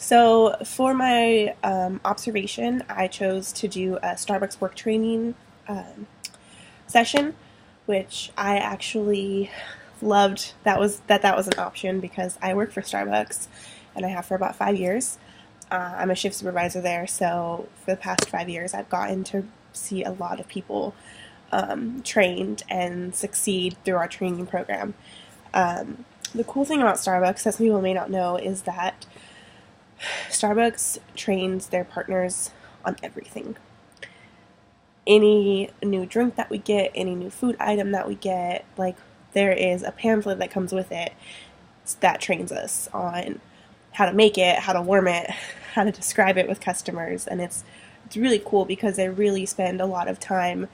So for my observation, I chose to do a Starbucks work training um, session, which I actually loved. That was an option because I work for Starbucks, and I have for about 5 years. I'm a shift supervisor there, so for the past 5 years, I've gotten to see a lot of people trained and succeed through our training program. The cool thing about Starbucks, that some people may not know, is that Starbucks trains their partners on everything. Any new drink that we get, any new food item that we get, like there is a pamphlet that comes with it that trains us on how to make it, how to warm it, how to describe it with customers, and it's really cool because they really spend a lot of time,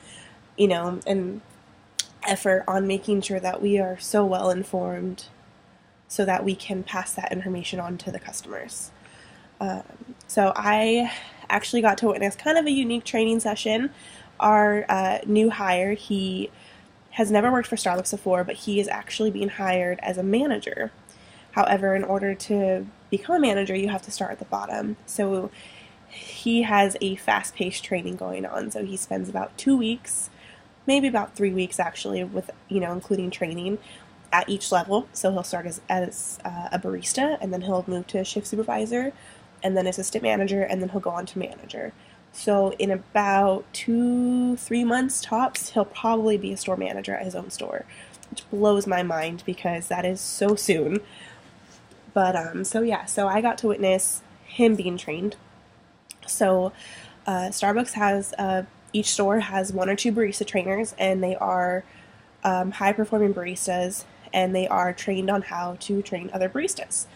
and effort on making sure that we are so well informed so that we can pass that information on to the customers. So I actually got to witness kind of a unique training session. Our new hire, he has never worked for Starbucks before, but he is actually being hired as a manager. However, in order to become a manager, you have to start at the bottom. So he has a fast-paced training going on. So he spends about 2 weeks, maybe about 3 weeks actually, with including training at each level. So he'll start as a barista, and then he'll move to shift supervisor, and then assistant manager, and then he'll go on to manager. So in about 2-3 months tops, he'll probably be a store manager at his own store, which blows my mind because that is so soon. But so I got to witness him being trained. So Starbucks has each store has one or two barista trainers, and they are high performing baristas, and they are trained on how to train other baristas.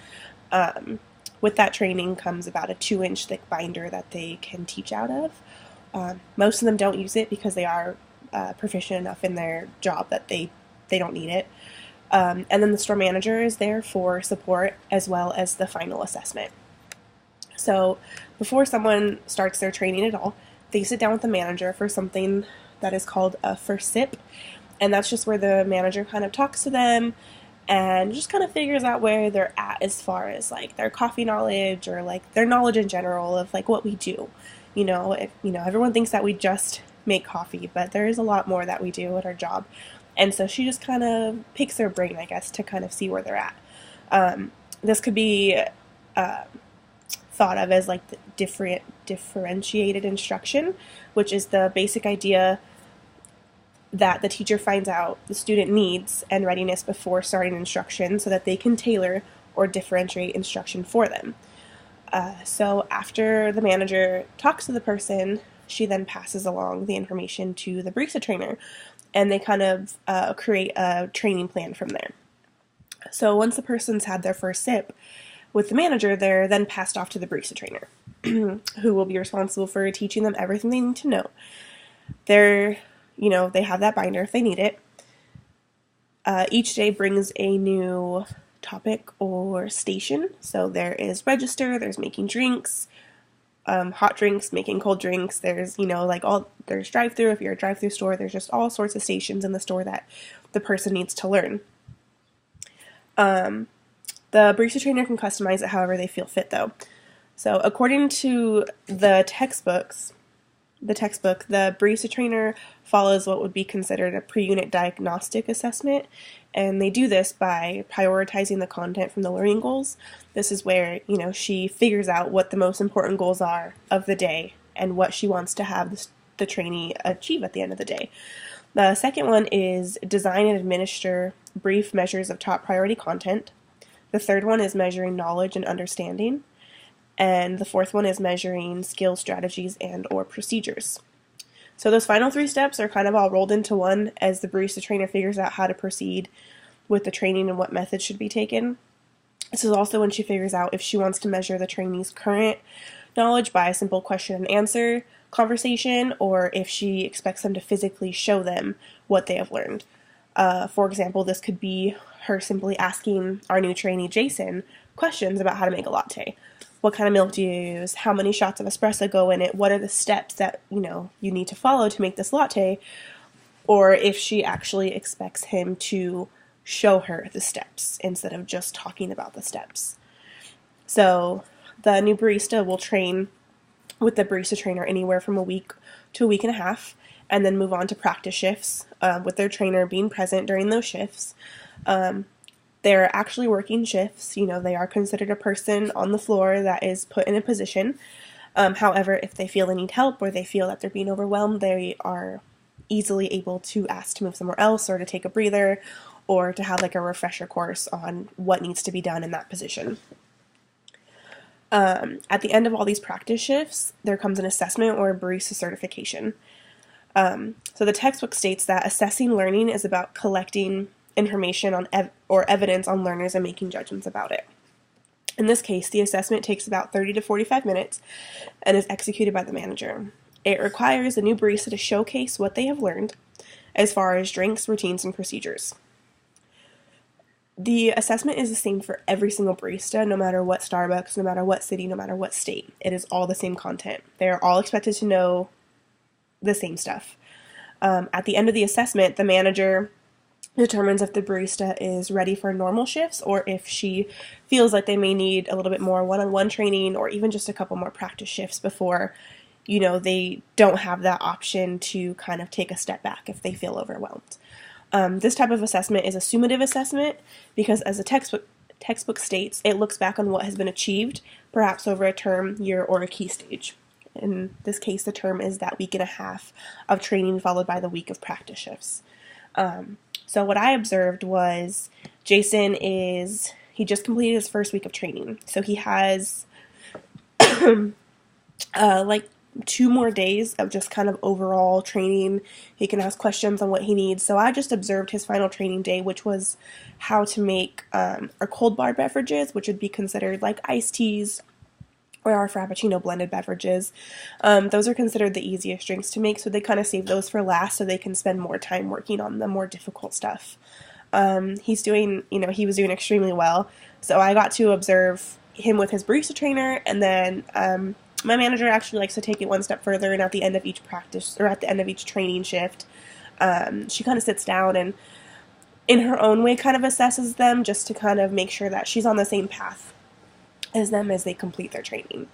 With that training comes about a 2-inch thick binder that they can teach out of. Most of them don't use it because they are proficient enough in their job that they don't need it. And then the store manager is there for support as well as the final assessment. So before someone starts their training at all, they sit down with the manager for something that is called a first sip. And that's just where the manager kind of talks to them and just kind of figures out where they're at as far as like their coffee knowledge or like their knowledge in general of like what we do. Everyone thinks that we just make coffee, but there is a lot more that we do at our job. And so she just kind of picks their brain, I guess, to kind of see where they're at. This could be thought of as like the differentiated instruction, which is the basic idea that the teacher finds out the student needs and readiness before starting instruction so that they can tailor or differentiate instruction for them. So after the manager talks to the person, she then passes along the information to the barista trainer, and they kind of create a training plan from there. So once the person's had their first sip with the manager, they're then passed off to the barista trainer, who will be responsible for teaching them everything they need to know. They have that binder if they need it. Each day brings a new topic or station. So there is register, there's making drinks, hot drinks, making cold drinks. There's, there's drive-through. If you're a drive-through store, there's just all sorts of stations in the store that the person needs to learn. The barista trainer can customize it however they feel fit, though. So according to the textbook, the barista trainer follows what would be considered a pre-unit diagnostic assessment, and they do this by prioritizing the content from the learning goals. This is where, she figures out what the most important goals are of the day and what she wants to have the trainee achieve at the end of the day. The second one is design and administer brief measures of top priority content. The third one is measuring knowledge and understanding. And the fourth one is measuring skill strategies and or procedures. So those final 3 steps are kind of all rolled into one as the barista trainer figures out how to proceed with the training and what methods should be taken. This is also when she figures out if she wants to measure the trainee's current knowledge by a simple question and answer conversation, or if she expects them to physically show them what they have learned. For example, this could be her simply asking our new trainee, Jason, questions about how to make a latte. What kind of milk do you use? How many shots of espresso go in it? What are the steps that, you need to follow to make this latte? Or if she actually expects him to show her the steps instead of just talking about the steps. So the new barista will train with the barista trainer anywhere from a week to a week and a half, and then move on to practice shifts with their trainer being present during those shifts. They're actually working shifts. They are considered a person on the floor that is put in a position. However, if they feel they need help or they feel that they're being overwhelmed, they are easily able to ask to move somewhere else or to take a breather or to have like a refresher course on what needs to be done in that position. At the end of all these practice shifts, there comes an assessment or a barista certification. So the textbook states that assessing learning is about collecting information on or evidence on learners and making judgments about it. In this case, the assessment takes about 30 to 45 minutes and is executed by the manager. It requires the new barista to showcase what they have learned as far as drinks, routines, and procedures. The assessment is the same for every single barista, no matter what Starbucks, no matter what city, no matter what state. It is all the same content. They're all expected to know the same stuff. At the end of the assessment, the manager determines if the barista is ready for normal shifts or if she feels like they may need a little bit more one-on-one training or even just a couple more practice shifts before, they don't have that option to kind of take a step back if they feel overwhelmed. This type of assessment is a summative assessment because, as the textbook states, it looks back on what has been achieved, perhaps over a term, year, or a key stage. In this case, the term is that week and a half of training followed by the week of practice shifts. So what I observed was Jason he just completed his first week of training. So he has like 2 more days of just kind of overall training. He can ask questions on what he needs. So I just observed his final training day, which was how to make our cold bar beverages, which would be considered like iced teas or our Frappuccino blended beverages. Those are considered the easiest drinks to make, so they kind of save those for last so they can spend more time working on the more difficult stuff. He was doing extremely well. So I got to observe him with his barista trainer, and then my manager actually likes to take it one step further, and at the end of each practice, or at the end of each training shift, she kind of sits down and in her own way kind of assesses them just to kind of make sure that she's on the same path as them as they complete their training.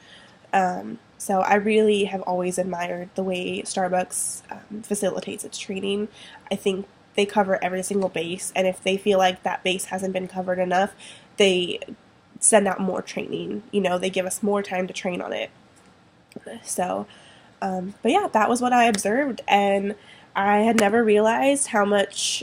So I really have always admired the way Starbucks facilitates its training. I think they cover every single base, and if they feel like that base hasn't been covered enough, they send out more training. They give us more time to train on it. So, but yeah, that was what I observed, and I had never realized how much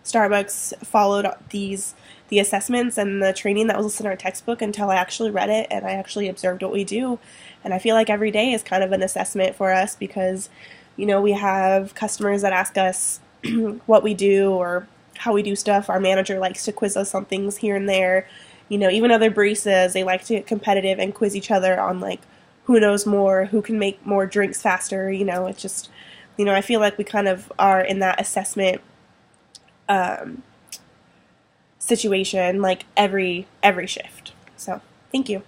Starbucks followed the assessments and the training that was listed in our textbook until I actually read it and I actually observed what we do. And I feel like every day is kind of an assessment for us because, we have customers that ask us what we do or how we do stuff. Our manager likes to quiz us on things here and there. Even other baristas, they like to get competitive and quiz each other on like who knows more, who can make more drinks faster. It's just, I feel like we kind of are in that assessment situation like every shift. So thank you.